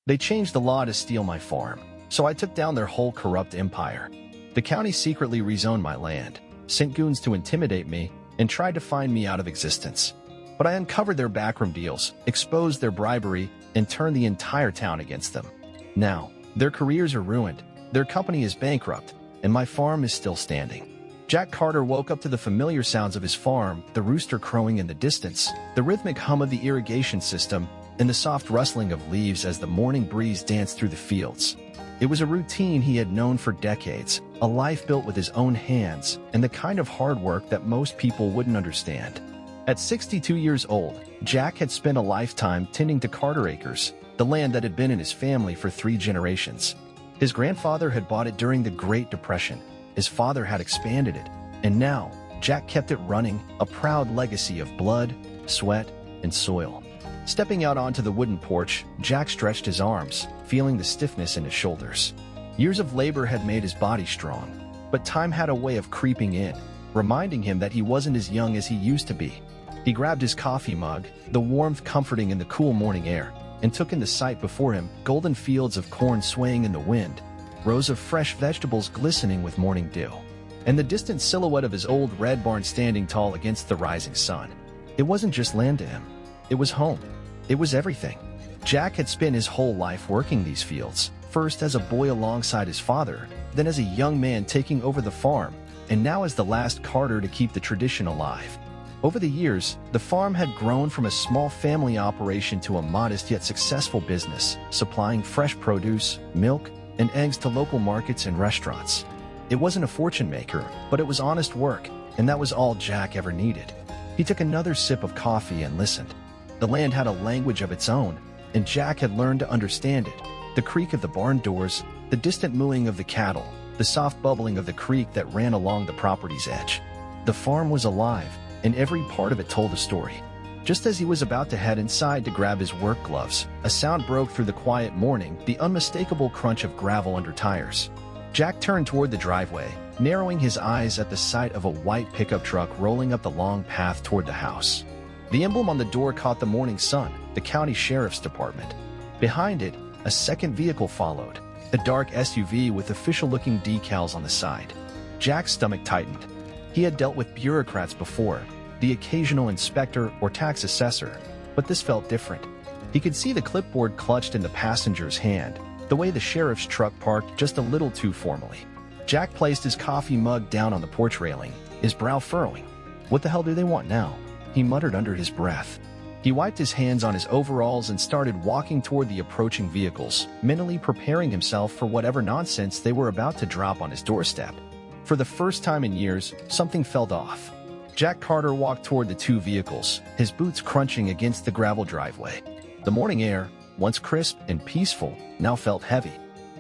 They changed the law to steal my farm, so I took down their whole corrupt empire. The county secretly rezoned my land, sent goons to intimidate me, and tried to find me out of existence. But I uncovered their backroom deals, exposed their bribery, and turned the entire town against them. Now, their careers are ruined, their company is bankrupt, and my farm is still standing. Jack Carter woke up to the familiar sounds of his farm, the rooster crowing in the distance, the rhythmic hum of the irrigation system, and the soft rustling of leaves as the morning breeze danced through the fields. It was a routine he had known for decades, a life built with his own hands, and the kind of hard work that most people wouldn't understand. At 62 years old, Jack had spent a lifetime tending to Carter Acres, the land that had been in his family for 3 generations. His grandfather had bought it during the Great Depression. His father had expanded it, and now Jack kept it running, a proud legacy of blood, sweat, and soil. Stepping out onto the wooden porch, Jack stretched his arms, feeling the stiffness in his shoulders. Years of labor had made his body strong, but time had a way of creeping in, reminding him that he wasn't as young as he used to be. He grabbed his coffee mug, the warmth comforting in the cool morning air, and took in the sight before him, golden fields of corn swaying in the wind, rows of fresh vegetables glistening with morning dew, and the distant silhouette of his old red barn standing tall against the rising sun. It wasn't just land to him. It was home. It was everything. Jack had spent his whole life working these fields, first as a boy alongside his father, then as a young man taking over the farm, and now as the last Carter to keep the tradition alive. Over the years, the farm had grown from a small family operation to a modest yet successful business, supplying fresh produce, milk, and eggs to local markets and restaurants. It wasn't a fortune maker, but it was honest work, and that was all Jack ever needed. He took another sip of coffee and listened. The land had a language of its own, and Jack had learned to understand it. The creak of the barn doors, the distant mooing of the cattle, the soft bubbling of the creek that ran along the property's edge. The farm was alive, and every part of it told a story. Just as he was about to head inside to grab his work gloves, a sound broke through the quiet morning, the unmistakable crunch of gravel under tires. Jack turned toward the driveway, narrowing his eyes at the sight of a white pickup truck rolling up the long path toward the house. The emblem on the door caught the morning sun, the county sheriff's department. Behind it, a second vehicle followed, a dark SUV with official-looking decals on the side. Jack's stomach tightened. He had dealt with bureaucrats before, the occasional inspector or tax assessor, but this felt different. He could see the clipboard clutched in the passenger's hand, the way the sheriff's truck parked just a little too formally. Jack placed his coffee mug down on the porch railing, his brow furrowing. What the hell do they want now? He muttered under his breath. He wiped his hands on his overalls and started walking toward the approaching vehicles, mentally preparing himself for whatever nonsense they were about to drop on his doorstep. For the first time in years, something felt off. Jack Carter walked toward the 2 vehicles, his boots crunching against the gravel driveway. The morning air, once crisp and peaceful, now felt heavy.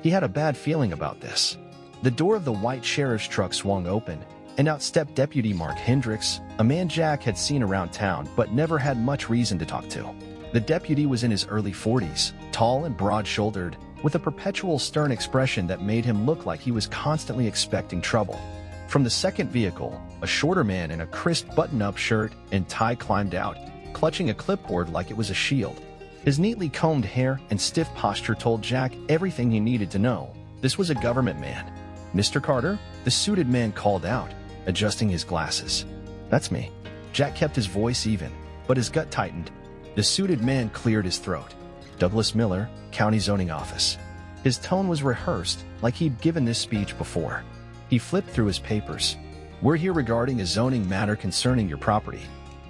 He had a bad feeling about this. The door of the white sheriff's truck swung open, and out stepped Deputy Mark Hendricks, a man Jack had seen around town but never had much reason to talk to. The deputy was in his early 40s, tall and broad-shouldered, with a perpetual stern expression that made him look like he was constantly expecting trouble. From the second vehicle, a shorter man in a crisp button-up shirt and tie climbed out, clutching a clipboard like it was a shield. His neatly combed hair and stiff posture told Jack everything he needed to know. This was a government man. "Mr. Carter?" the suited man called out, adjusting his glasses. "That's me." Jack kept his voice even, but his gut tightened. The suited man cleared his throat. "Douglas Miller, County Zoning Office." His tone was rehearsed, like he'd given this speech before. He flipped through his papers. "We're here regarding a zoning matter concerning your property."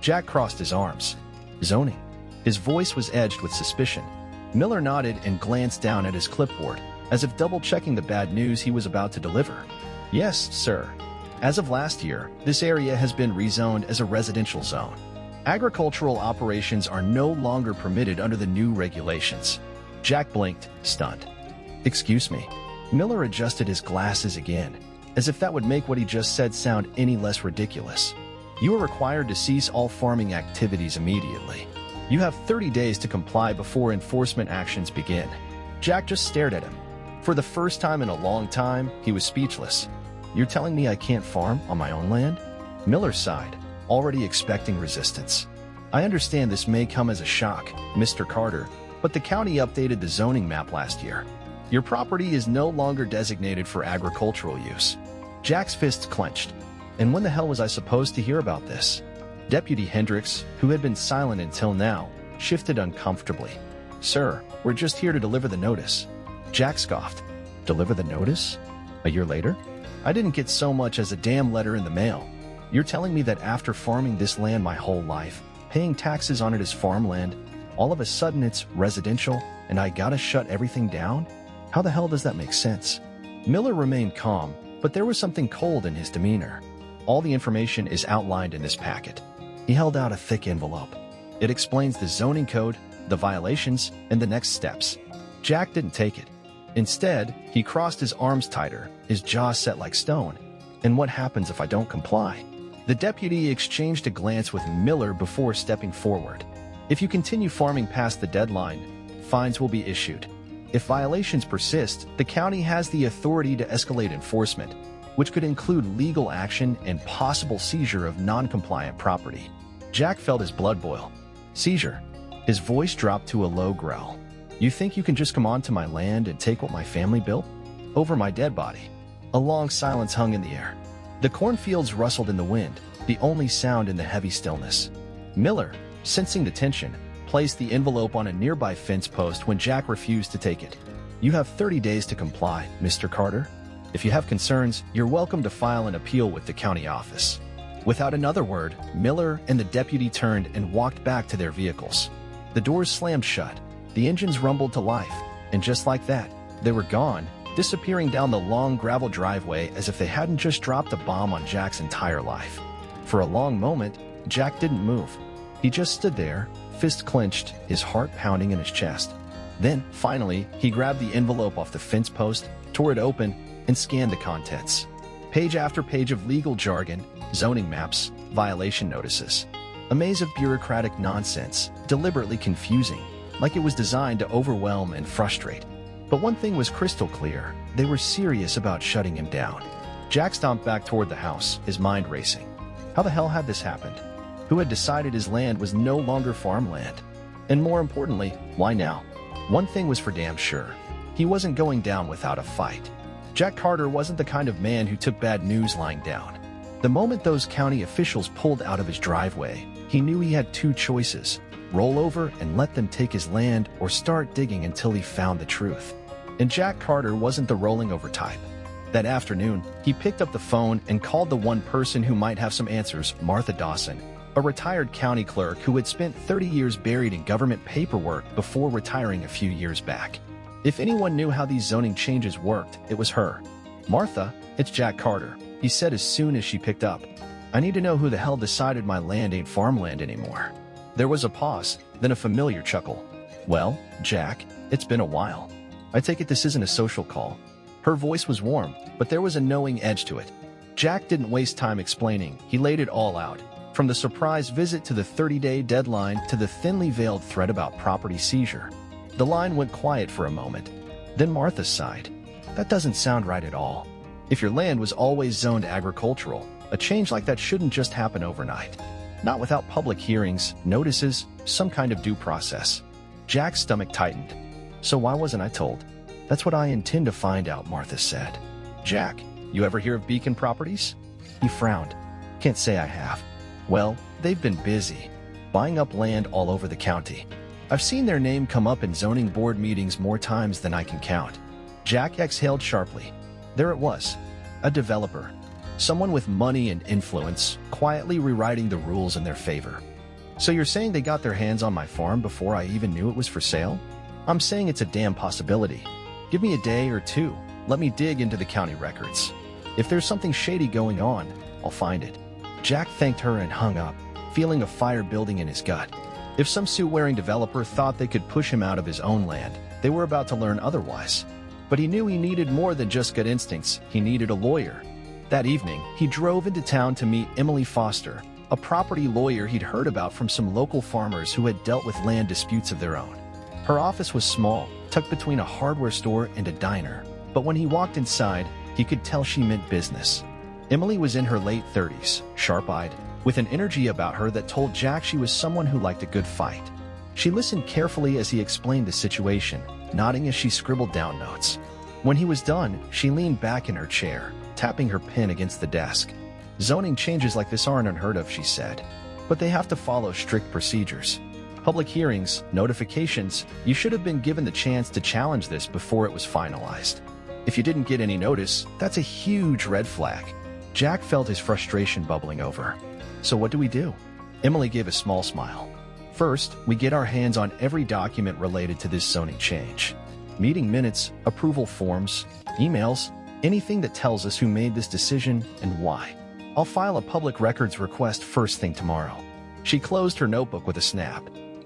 Jack crossed his arms. "Zoning?" His voice was edged with suspicion. Miller nodded and glanced down at his clipboard, as if double-checking the bad news he was about to deliver. "Yes, sir. As of last year, this area has been rezoned as a residential zone. Agricultural operations are no longer permitted under the new regulations." Jack blinked, stunned. "Excuse me." Miller adjusted his glasses again, as if that would make what he just said sound any less ridiculous. "You are required to cease all farming activities immediately. You have 30 days to comply before enforcement actions begin." Jack just stared at him. For the first time in a long time, he was speechless. "You're telling me I can't farm on my own land?" Miller sighed, already expecting resistance. "I understand this may come as a shock, Mr. Carter, but the county updated the zoning map last year. Your property is no longer designated for agricultural use." Jack's fists clenched. And when the hell was I supposed to hear about this? Deputy Hendricks, who had been silent until now, shifted uncomfortably. "Sir, we're just here to deliver the notice." Jack scoffed. "Deliver the notice? A year later? I didn't get so much as a damn letter in the mail. You're telling me that after farming this land my whole life, paying taxes on it as farmland, all of a sudden it's residential and I gotta shut everything down? How the hell does that make sense?" Miller remained calm, but there was something cold in his demeanor. "All the information is outlined in this packet." He held out a thick envelope. "It explains the zoning code, the violations, and the next steps." Jack didn't take it. Instead, he crossed his arms tighter, his jaw set like stone. "And what happens if I don't comply?" The deputy exchanged a glance with Miller before stepping forward. "If you continue farming past the deadline, fines will be issued. If violations persist, the county has the authority to escalate enforcement, which could include legal action and possible seizure of non-compliant property." Jack felt his blood boil. "Seizure?" His voice dropped to a low growl. "You think you can just come onto my land and take what my family built? Over my dead body?" A long silence hung in the air. The cornfields rustled in the wind, the only sound in the heavy stillness. Miller, sensing the tension, placed the envelope on a nearby fence post when Jack refused to take it. "You have 30 days to comply, Mr. Carter. If you have concerns, you're welcome to file an appeal with the county office." Without another word, Miller and the deputy turned and walked back to their vehicles. The doors slammed shut, the engines rumbled to life, and just like that, they were gone, disappearing down the long gravel driveway as if they hadn't just dropped a bomb on Jack's entire life. For a long moment, Jack didn't move. He just stood there, fist clenched, his heart pounding in his chest. Then, finally, he grabbed the envelope off the fence post, tore it open, and scanned the contents. Page after page of legal jargon, zoning maps, violation notices. A maze of bureaucratic nonsense, deliberately confusing, like it was designed to overwhelm and frustrate. But one thing was crystal clear: they were serious about shutting him down. Jack stomped back toward the house, his mind racing. How the hell had this happened? Who had decided his land was no longer farmland? And more importantly, why now? One thing was for damn sure: he wasn't going down without a fight. Jack Carter wasn't the kind of man who took bad news lying down. The moment those county officials pulled out of his driveway, he knew he had two choices: roll over and let them take his land, or start digging until he found the truth. And Jack Carter wasn't the rolling over type. That afternoon, he picked up the phone and called the one person who might have some answers, Martha Dawson, a retired county clerk who had spent 30 years buried in government paperwork before retiring a few years back. If anyone knew how these zoning changes worked, it was her. "Martha, it's Jack Carter," he said as soon as she picked up. "I need to know who the hell decided my land ain't farmland anymore." There was a pause, then a familiar chuckle. "Well, Jack, it's been a while. I take it this isn't a social call." Her voice was warm, but there was a knowing edge to it. Jack didn't waste time explaining. He laid it all out, from the surprise visit to the 30-day deadline to the thinly veiled threat about property seizure. The line went quiet for a moment. Then Martha sighed. "That doesn't sound right at all. If your land was always zoned agricultural, a change like that shouldn't just happen overnight. Not without public hearings, notices, some kind of due process." Jack's stomach tightened. "So why wasn't I told?" "That's what I intend to find out," Martha said. "Jack, you ever hear of Beacon Properties?" He frowned. "Can't say I have." "Well, they've been busy, buying up land all over the county. I've seen their name come up in zoning board meetings more times than I can count." Jack exhaled sharply. There it was, a developer, someone with money and influence, quietly rewriting the rules in their favor. "So you're saying they got their hands on my farm before I even knew it was for sale?" "I'm saying it's a damn possibility. Give me a day or two. Let me dig into the county records. If there's something shady going on, I'll find it." Jack thanked her and hung up, feeling a fire building in his gut. If some suit-wearing developer thought they could push him out of his own land, they were about to learn otherwise. But he knew he needed more than just gut instincts. He needed a lawyer. That evening, he drove into town to meet Emily Foster, a property lawyer he'd heard about from some local farmers who had dealt with land disputes of their own. Her office was small, tucked between a hardware store and a diner, but when he walked inside, he could tell she meant business. Emily was in her late 30s, sharp-eyed, with an energy about her that told Jack she was someone who liked a good fight. She listened carefully as he explained the situation, nodding as she scribbled down notes. When he was done, she leaned back in her chair, tapping her pen against the desk. "Zoning changes like this aren't unheard of," she said, "but they have to follow strict procedures. Public hearings, notifications, you should have been given the chance to challenge this before it was finalized. If you didn't get any notice, that's a huge red flag." Jack felt his frustration bubbling over. "So what do we do?" Emily gave a small smile. "First, we get our hands on every document related to this zoning change. Meeting minutes, approval forms, emails, anything that tells us who made this decision and why. I'll file a public records request first thing tomorrow." She closed her notebook with a snap.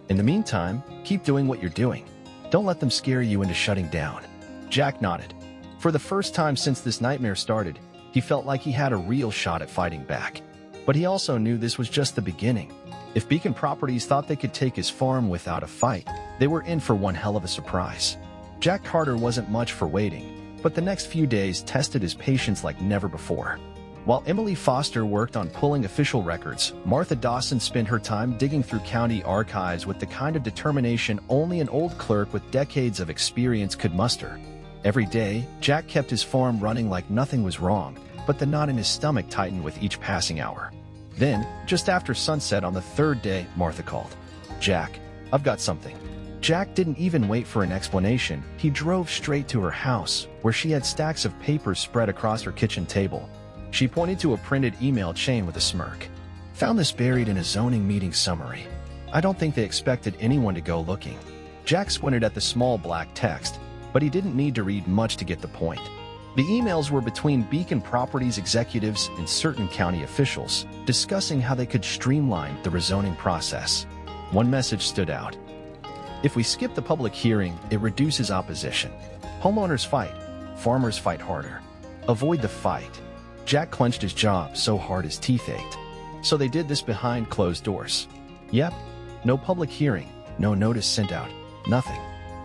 "In the meantime, keep doing what you're doing. Don't let them scare you into shutting down." Jack nodded. For the first time since this nightmare started, he felt like he had a real shot at fighting back. But he also knew this was just the beginning. If Beacon Properties thought they could take his farm without a fight, they were in for one hell of a surprise. Jack Carter wasn't much for waiting, but the next few days tested his patience like never before. While Emily Foster worked on pulling official records, Martha Dawson spent her time digging through county archives with the kind of determination only an old clerk with decades of experience could muster. Every day, Jack kept his farm running like nothing was wrong, but the knot in his stomach tightened with each passing hour. Then, just after sunset on the third day, Martha called. "Jack, I've got something." Jack didn't even wait for an explanation. He drove straight to her house, where she had stacks of papers spread across her kitchen table. She pointed to a printed email chain with a smirk. "Found this buried in a zoning meeting summary. I don't think they expected anyone to go looking." Jack squinted at the small black text, but he didn't need to read much to get the point. The emails were between Beacon Properties executives and certain county officials, discussing how they could streamline the rezoning process. One message stood out. "If we skip the public hearing, it reduces opposition. Homeowners fight, farmers fight harder. Avoid the fight." Jack clenched his jaw so hard his teeth ached. "So they did this behind closed doors?" "Yep. No public hearing, no notice sent out, nothing.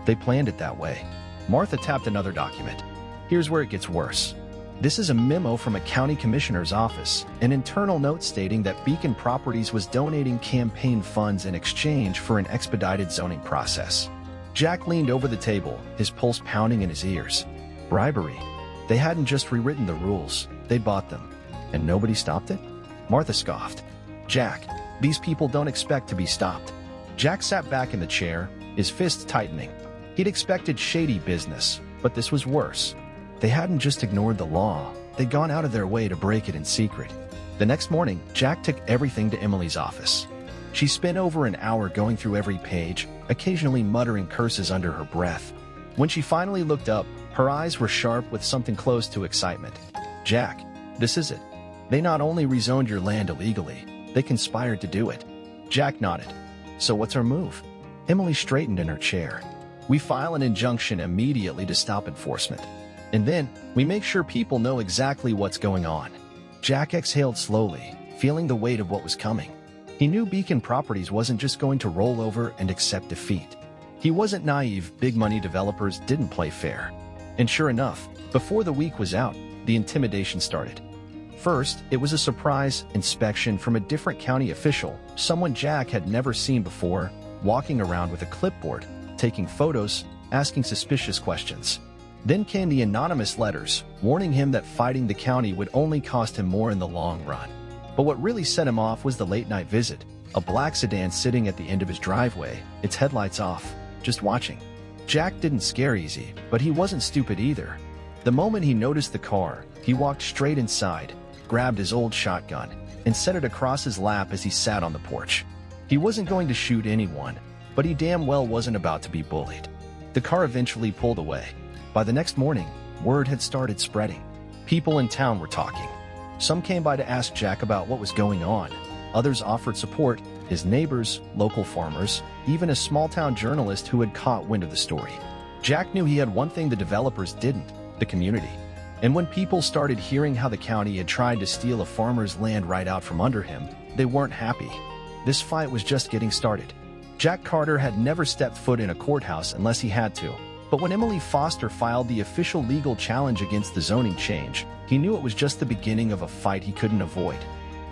They planned it that way." Martha tapped another document. "Here's where it gets worse. This is a memo from a county commissioner's office, an internal note stating that Beacon Properties was donating campaign funds in exchange for an expedited zoning process." Jack leaned over the table, his pulse pounding in his ears. Bribery. They hadn't just rewritten the rules, they bought them. And nobody stopped it? Martha scoffed. "Jack, these people don't expect to be stopped." Jack sat back in the chair, his fists tightening. He'd expected shady business, but this was worse. They hadn't just ignored the law, they'd gone out of their way to break it in secret. The next morning, Jack took everything to Emily's office. She spent over an hour going through every page, occasionally muttering curses under her breath. When she finally looked up, her eyes were sharp with something close to excitement. "Jack, this is it. They not only rezoned your land illegally, they conspired to do it." Jack nodded. "So what's our move?" Emily straightened in her chair. "We file an injunction immediately to stop enforcement. And then, we make sure people know exactly what's going on." Jack exhaled slowly, feeling the weight of what was coming. He knew Beacon Properties wasn't just going to roll over and accept defeat. He wasn't naive. Big money developers didn't play fair. And sure enough, before the week was out, the intimidation started. First, it was a surprise inspection from a different county official, someone Jack had never seen before, walking around with a clipboard, taking photos, asking suspicious questions. Then came the anonymous letters, warning him that fighting the county would only cost him more in the long run. But what really set him off was the late-night visit, a black sedan sitting at the end of his driveway, its headlights off, just watching. Jack didn't scare easy, but he wasn't stupid either. The moment he noticed the car, he walked straight inside, grabbed his old shotgun, and set it across his lap as he sat on the porch. He wasn't going to shoot anyone, but he damn well wasn't about to be bullied. The car eventually pulled away. By the next morning, word had started spreading. People in town were talking. Some came by to ask Jack about what was going on. Others offered support, his neighbors, local farmers, even a small-town journalist who had caught wind of the story. Jack knew he had one thing the developers didn't, the community. And when people started hearing how the county had tried to steal a farmer's land right out from under him, they weren't happy. This fight was just getting started. Jack Carter had never stepped foot in a courthouse unless he had to. But when Emily Foster filed the official legal challenge against the zoning change, he knew it was just the beginning of a fight he couldn't avoid.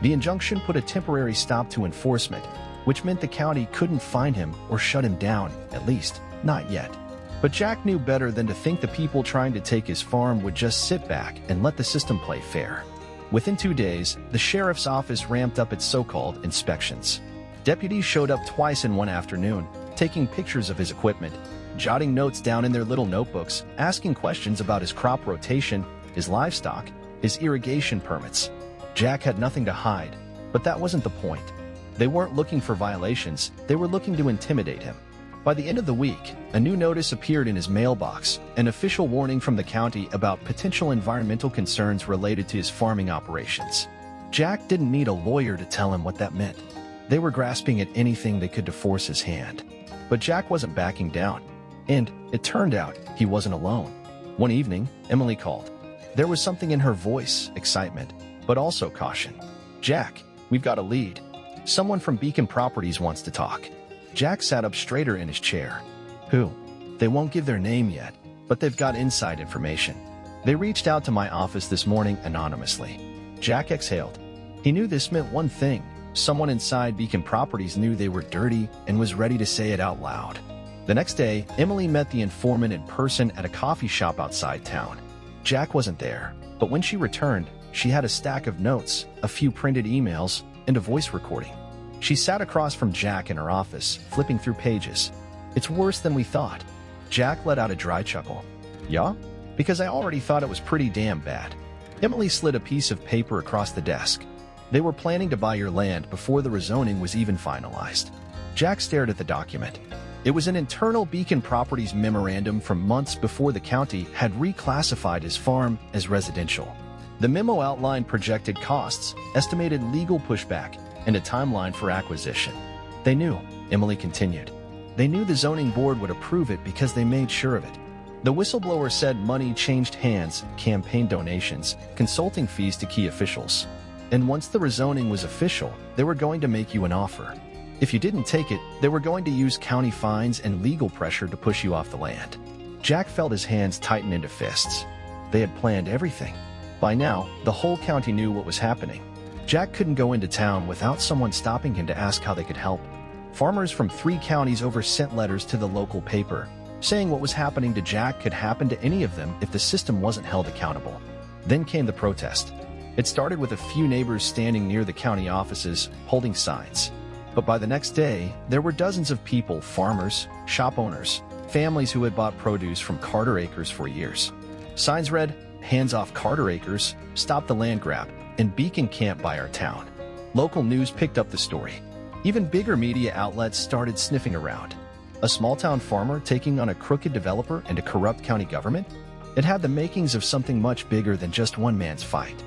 The injunction put a temporary stop to enforcement, which meant the county couldn't find him or shut him down, at least, not yet. But Jack knew better than to think the people trying to take his farm would just sit back and let the system play fair. Within 2 days, the sheriff's office ramped up its so-called inspections. Deputies showed up twice in one afternoon, taking pictures of his equipment, jotting notes down in their little notebooks, asking questions about his crop rotation, his livestock, his irrigation permits. Jack had nothing to hide, but that wasn't the point. They weren't looking for violations, they were looking to intimidate him. By the end of the week, a new notice appeared in his mailbox, an official warning from the county about potential environmental concerns related to his farming operations. Jack didn't need a lawyer to tell him what that meant. They were grasping at anything they could to force his hand. But Jack wasn't backing down. And it turned out he wasn't alone. One evening, Emily called. There was something in her voice, excitement, but also caution. "Jack, we've got a lead. Someone from Beacon Properties wants to talk." Jack sat up straighter in his chair. "Who?" "They won't give their name yet, but they've got inside information. They reached out to my office this morning anonymously." Jack exhaled. He knew this meant one thing. Someone inside Beacon Properties knew they were dirty and was ready to say it out loud. The next day, Emily met the informant in person at a coffee shop outside town. Jack wasn't there, but when she returned, she had a stack of notes, a few printed emails, and a voice recording. She sat across from Jack in her office, flipping through pages. "It's worse than we thought." Jack let out a dry chuckle. "Yeah? Because I already thought it was pretty damn bad." Emily slid a piece of paper across the desk. "They were planning to buy your land before the rezoning was even finalized." Jack stared at the document. It was an internal Beacon Properties memorandum from months before the county had reclassified his farm as residential. The memo outlined projected costs, estimated legal pushback, and a timeline for acquisition. "They knew," Emily continued. "They knew the zoning board would approve it because they made sure of it. The whistleblower said money changed hands, campaign donations, consulting fees to key officials. And once the rezoning was official, they were going to make you an offer. If you didn't take it, they were going to use county fines and legal pressure to push you off the land." Jack felt his hands tighten into fists. They had planned everything. By now, the whole county knew what was happening. Jack couldn't go into town without someone stopping him to ask how they could help. Farmers from 3 counties over sent letters to the local paper, saying what was happening to Jack could happen to any of them if the system wasn't held accountable. Then came the protest. It started with a few neighbors standing near the county offices, holding signs. But by the next day, there were dozens of people, farmers, shop owners, families who had bought produce from Carter Acres for years. Signs read, "Hands off Carter Acres, stop the land grab, and Beacon can't buy our town." Local news picked up the story. Even bigger media outlets started sniffing around. A small-town farmer taking on a crooked developer and a corrupt county government? It had the makings of something much bigger than just one man's fight.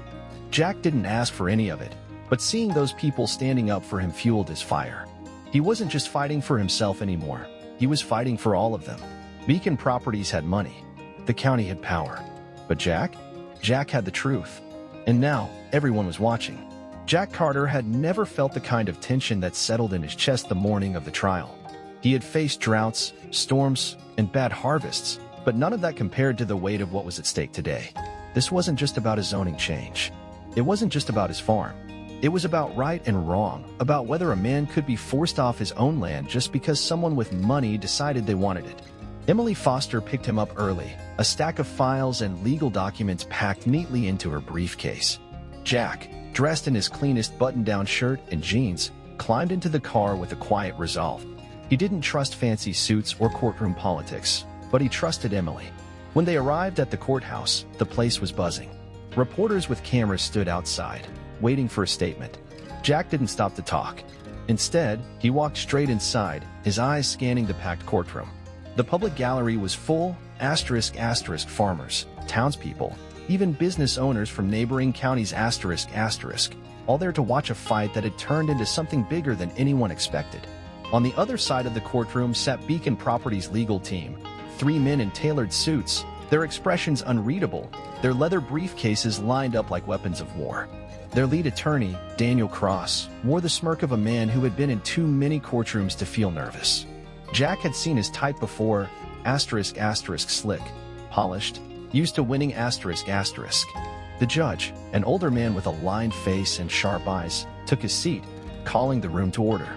Jack didn't ask for any of it, but seeing those people standing up for him fueled his fire. He wasn't just fighting for himself anymore. He was fighting for all of them. Beacon Properties had money. The county had power. But Jack? Jack had the truth. And now, everyone was watching. Jack Carter had never felt the kind of tension that settled in his chest the morning of the trial. He had faced droughts, storms, and bad harvests, but none of that compared to the weight of what was at stake today. This wasn't just about a zoning change. It wasn't just about his farm. It was about right and wrong, about whether a man could be forced off his own land just because someone with money decided they wanted it. Emily Foster picked him up early, a stack of files and legal documents packed neatly into her briefcase. Jack, dressed in his cleanest button-down shirt and jeans, climbed into the car with a quiet resolve. He didn't trust fancy suits or courtroom politics, but he trusted Emily. When they arrived at the courthouse, the place was buzzing. Reporters with cameras stood outside, waiting for a statement. Jack didn't stop to talk. Instead, he walked straight inside, his eyes scanning the packed courtroom. The public gallery was full, ***, farmers, townspeople, even business owners from neighboring counties ***, all there to watch a fight that had turned into something bigger than anyone expected. On the other side of the courtroom sat Beacon Properties' legal team, 3 men in tailored suits, their expressions unreadable, their leather briefcases lined up like weapons of war. Their lead attorney, Daniel Cross, wore the smirk of a man who had been in too many courtrooms to feel nervous. Jack had seen his type before, ***, slick, polished, used to winning ***. The judge, an older man with a lined face and sharp eyes, took his seat, calling the room to order.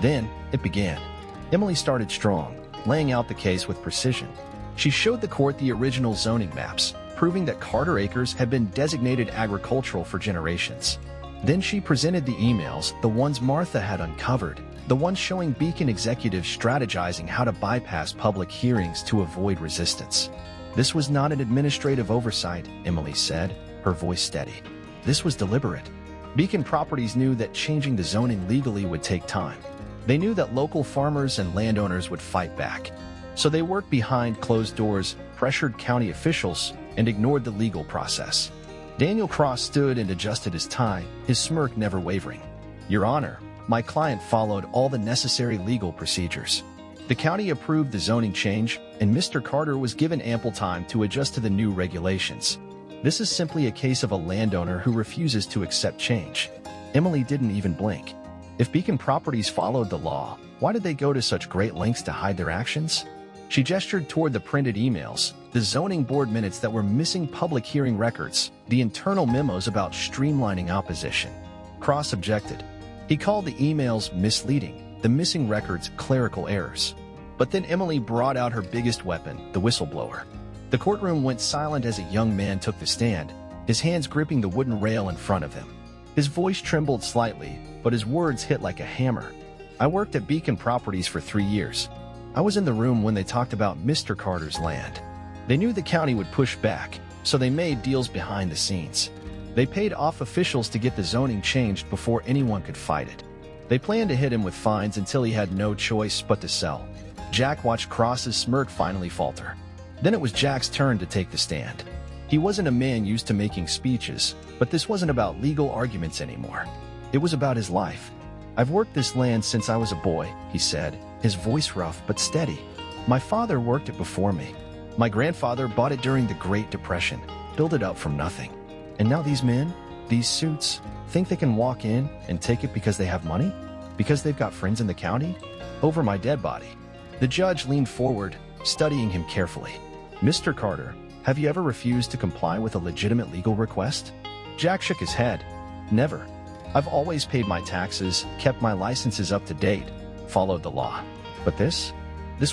Then, it began. Emily started strong, laying out the case with precision. She showed the court the original zoning maps, proving that Carter Acres had been designated agricultural for generations. Then she presented the emails, the ones Martha had uncovered, the ones showing Beacon executives strategizing how to bypass public hearings to avoid resistance. This was not an administrative oversight, Emily said, her voice steady. This was deliberate. Beacon Properties knew that changing the zoning legally would take time. They knew that local farmers and landowners would fight back. So they worked behind closed doors, pressured county officials, and ignored the legal process. Daniel Cross stood and adjusted his tie, his smirk never wavering. Your Honor, my client followed all the necessary legal procedures. The county approved the zoning change, and Mr. Carter was given ample time to adjust to the new regulations. This is simply a case of a landowner who refuses to accept change. Emily didn't even blink. If Beacon Properties followed the law, why did they go to such great lengths to hide their actions? She gestured toward the printed emails, the zoning board minutes that were missing public hearing records, the internal memos about streamlining opposition. Cross objected. He called the emails misleading, the missing records clerical errors. But then Emily brought out her biggest weapon, the whistleblower. The courtroom went silent as a young man took the stand, his hands gripping the wooden rail in front of him. His voice trembled slightly, but his words hit like a hammer. I worked at Beacon Properties for 3 years. I was in the room when they talked about Mr. Carter's land. They knew the county would push back, so they made deals behind the scenes. They paid off officials to get the zoning changed before anyone could fight it. They planned to hit him with fines until he had no choice but to sell. Jack watched Cross's smirk finally falter. Then it was Jack's turn to take the stand. He wasn't a man used to making speeches, but this wasn't about legal arguments anymore. It was about his life. I've worked this land since I was a boy, he said, his voice rough but steady. My father worked it before me. My grandfather bought it during the Great Depression, built it up from nothing. And now these men, these suits, think they can walk in and take it because they have money? Because they've got friends in the county? Over my dead body. The judge leaned forward, studying him carefully. Mr. Carter, have you ever refused to comply with a legitimate legal request? Jack shook his head. Never. I've always paid my taxes, kept my licenses up to date, followed the law. But this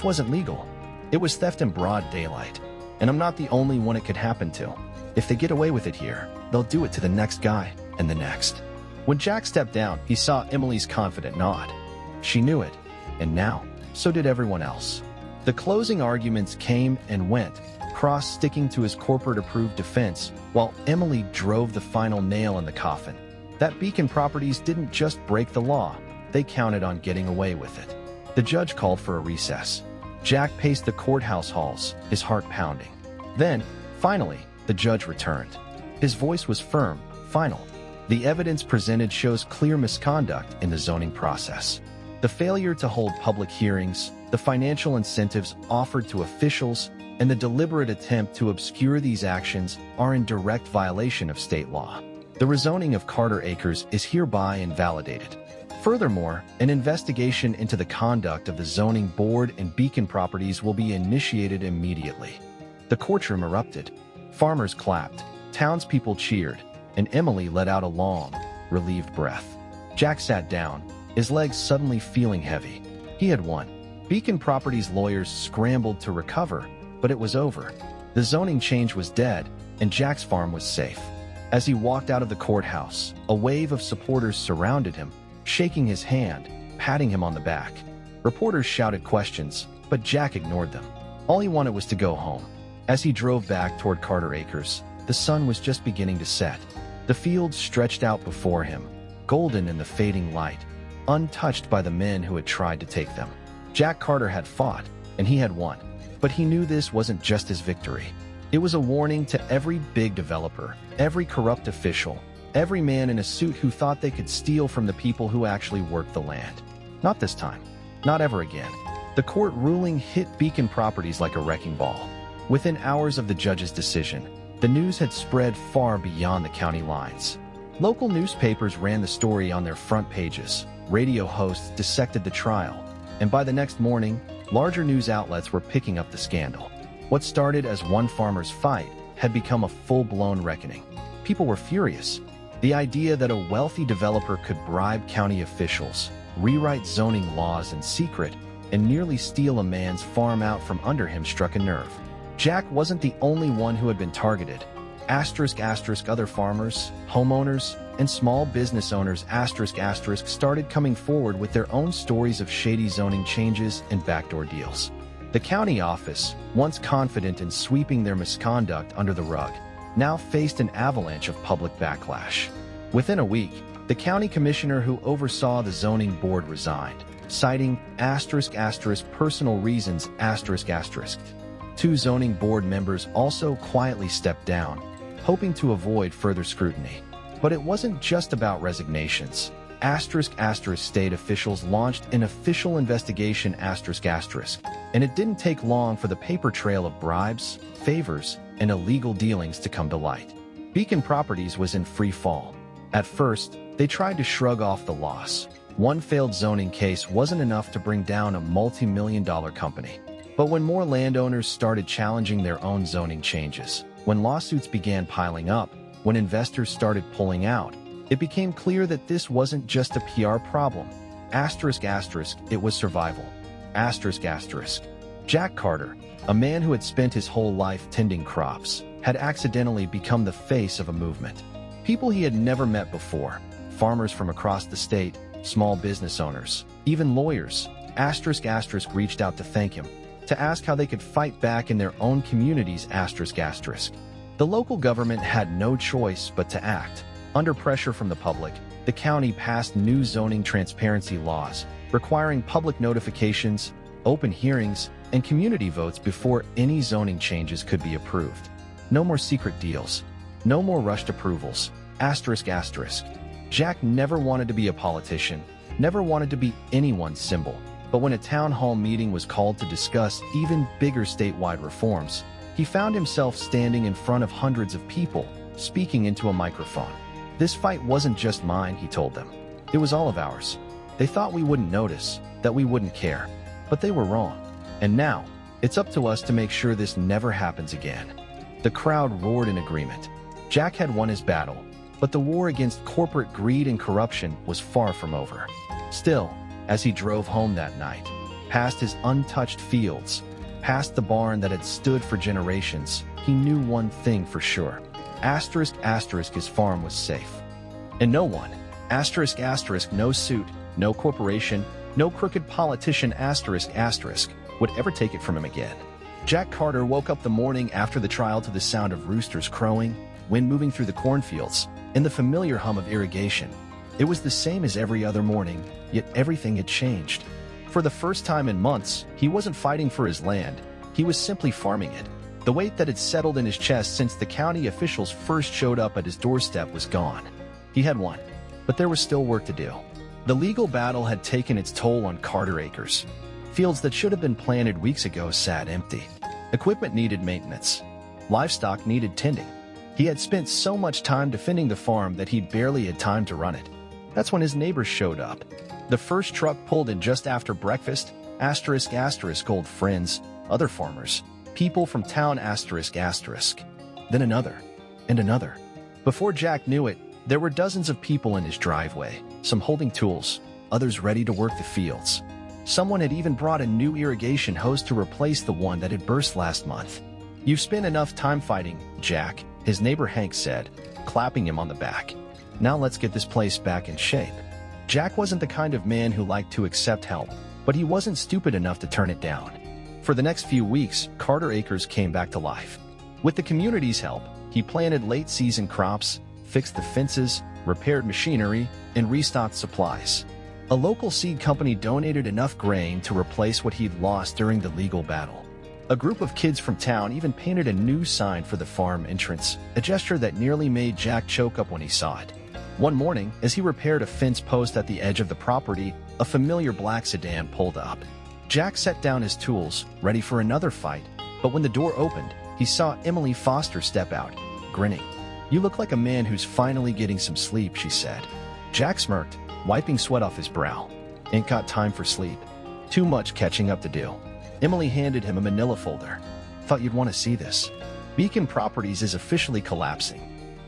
wasn't legal. It was theft in broad daylight. And I'm not the only one it could happen to. If they get away with it here, they'll do it to the next guy and the next. When Jack stepped down, he saw Emily's confident nod. She knew it, and now, so did everyone else. The closing arguments came and went, Cross sticking to his corporate-approved defense, while Emily drove the final nail in the coffin. That Beacon Properties didn't just break the law, they counted on getting away with it. The judge called for a recess. Jack paced the courthouse halls, his heart pounding. Then, finally, the judge returned. His voice was firm, final. The evidence presented shows clear misconduct in the zoning process. The failure to hold public hearings, the financial incentives offered to officials, and the deliberate attempt to obscure these actions are in direct violation of state law. The rezoning of Carter Acres is hereby invalidated. Furthermore, an investigation into the conduct of the zoning board and Beacon Properties will be initiated immediately. The courtroom erupted. Farmers clapped, townspeople cheered, and Emily let out a long, relieved breath. Jack sat down, his legs suddenly feeling heavy. He had won. Beacon Properties lawyers scrambled to recover, but it was over. The zoning change was dead, and Jack's farm was safe. As he walked out of the courthouse, a wave of supporters surrounded him, shaking his hand, patting him on the back. Reporters shouted questions, but Jack ignored them. All he wanted was to go home. As he drove back toward Carter Acres, the sun was just beginning to set. The fields stretched out before him, golden in the fading light, untouched by the men who had tried to take them. Jack Carter had fought, and he had won. But he knew this wasn't just his victory. It was a warning to every big developer, every corrupt official, every man in a suit who thought they could steal from the people who actually worked the land. Not this time. Not ever again. The court ruling hit Beacon Properties like a wrecking ball. Within hours of the judge's decision, the news had spread far beyond the county lines. Local newspapers ran the story on their front pages, radio hosts dissected the trial, and by the next morning, larger news outlets were picking up the scandal. What started as one farmer's fight had become a full-blown reckoning. People were furious. The idea that a wealthy developer could bribe county officials, rewrite zoning laws in secret, and nearly steal a man's farm out from under him struck a nerve. Jack wasn't the only one who had been targeted. Other farmers, homeowners, and small business owners started coming forward with their own stories of shady zoning changes and backdoor deals. The county office, once confident in sweeping their misconduct under the rug, now faced an avalanche of public backlash. Within a week, the county commissioner who oversaw the zoning board resigned, citing personal reasons. Two zoning board members also quietly stepped down, hoping to avoid further scrutiny. But it wasn't just about resignations. State officials launched an official investigation and it didn't take long for the paper trail of bribes, favors, and illegal dealings to come to light. Beacon Properties was in free fall. At first, they tried to shrug off the loss. One failed zoning case wasn't enough to bring down a multi-million-dollar company. But when more landowners started challenging their own zoning changes, when lawsuits began piling up, when investors started pulling out, it became clear that this wasn't just a PR problem. It was survival. Jack Carter, a man who had spent his whole life tending crops, had accidentally become the face of a movement. People he had never met before, farmers from across the state, small business owners, even lawyers, reached out to thank him, to ask how they could fight back in their own communities. The local government had no choice but to act. Under pressure from the public, the county passed new zoning transparency laws, requiring public notifications, open hearings, and community votes before any zoning changes could be approved. No more secret deals. No more rushed approvals. Jack never wanted to be a politician, never wanted to be anyone's symbol. But when a town hall meeting was called to discuss even bigger statewide reforms, he found himself standing in front of hundreds of people, speaking into a microphone. This fight wasn't just mine, he told them. It was all of ours. They thought we wouldn't notice, that we wouldn't care. But they were wrong. And now, it's up to us to make sure this never happens again. The crowd roared in agreement. Jack had won his battle, but the war against corporate greed and corruption was far from over. Still, as he drove home that night, past his untouched fields, past the barn that had stood for generations, he knew one thing for sure. His farm was safe. And no one, no suit, no corporation, no crooked politician, would ever take it from him again. Jack Carter woke up the morning after the trial to the sound of roosters crowing, wind moving through the cornfields, and the familiar hum of irrigation. It was the same as every other morning, yet everything had changed. For the first time in months, he wasn't fighting for his land, he was simply farming it. The weight that had settled in his chest since the county officials first showed up at his doorstep was gone. He had won, but there was still work to do. The legal battle had taken its toll on Carter acres. Fields that should have been planted weeks ago sat empty. Equipment needed maintenance. Livestock needed tending. He had spent so much time defending the farm that he barely had time to run it. That's when his neighbors showed up. The first truck pulled in just after breakfast, old friends, other farmers, people from town, then another, and another. Before Jack knew it, there were dozens of people in his driveway, some holding tools, others ready to work the fields. Someone had even brought a new irrigation hose to replace the one that had burst last month. "You've spent enough time fighting, Jack," his neighbor Hank said, clapping him on the back. "Now let's get this place back in shape." Jack wasn't the kind of man who liked to accept help, but he wasn't stupid enough to turn it down. For the next few weeks, Carter Acres came back to life. With the community's help, he planted late-season crops, fixed the fences, repaired machinery, and restocked supplies. A local seed company donated enough grain to replace what he'd lost during the legal battle. A group of kids from town even painted a new sign for the farm entrance, a gesture that nearly made Jack choke up when he saw it. One morning, as he repaired a fence post at the edge of the property, a familiar black sedan pulled up. Jack set down his tools, ready for another fight, but when the door opened, he saw Emily Foster step out, grinning. "You look like a man who's finally getting some sleep," she said. Jack smirked, wiping sweat off his brow. "Ain't got time for sleep. Too much catching up to do." Emily handed him a manila folder. "Thought you'd want to see this. Beacon Properties is officially collapsing.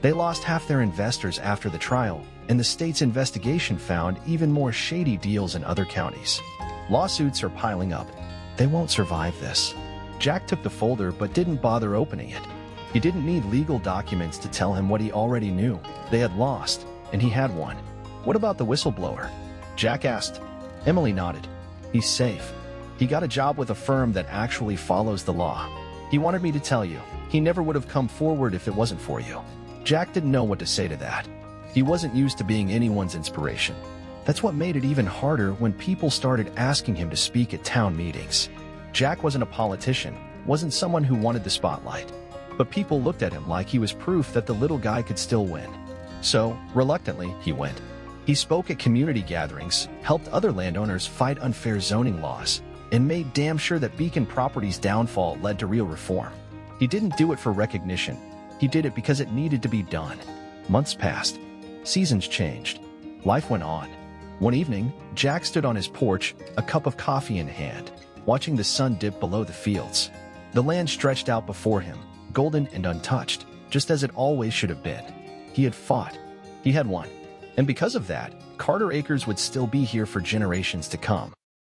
They lost half their investors after the trial, and the state's investigation found even more shady deals in other counties. Lawsuits are piling up. They won't survive this. Jack took the folder but didn't bother opening it. He didn't need legal documents to tell him what he already knew. They had lost, and he had won. What about the whistleblower? Jack asked. Emily nodded. He's safe. He got a job with a firm that actually follows the law. He wanted me to tell you. He never would have come forward if it wasn't for you. Jack didn't know what to say to that. He wasn't used to being anyone's inspiration. That's what made it even harder when people started asking him to speak at town meetings. Jack wasn't a politician, wasn't someone who wanted the spotlight. But people looked at him like he was proof that the little guy could still win. So, reluctantly, he went. He spoke at community gatherings, helped other landowners fight unfair zoning laws, and made damn sure that Beacon Properties' downfall led to real reform. He didn't do it for recognition. He did it because it needed to be done. Months passed. Seasons changed. Life went on. One evening, Jack stood on his porch, a cup of coffee in hand, watching the sun dip below the fields. The land stretched out before him, golden and untouched, just as it always should have been. He had fought. He had won. And because of that, Carter Acres would still be here for generations to come.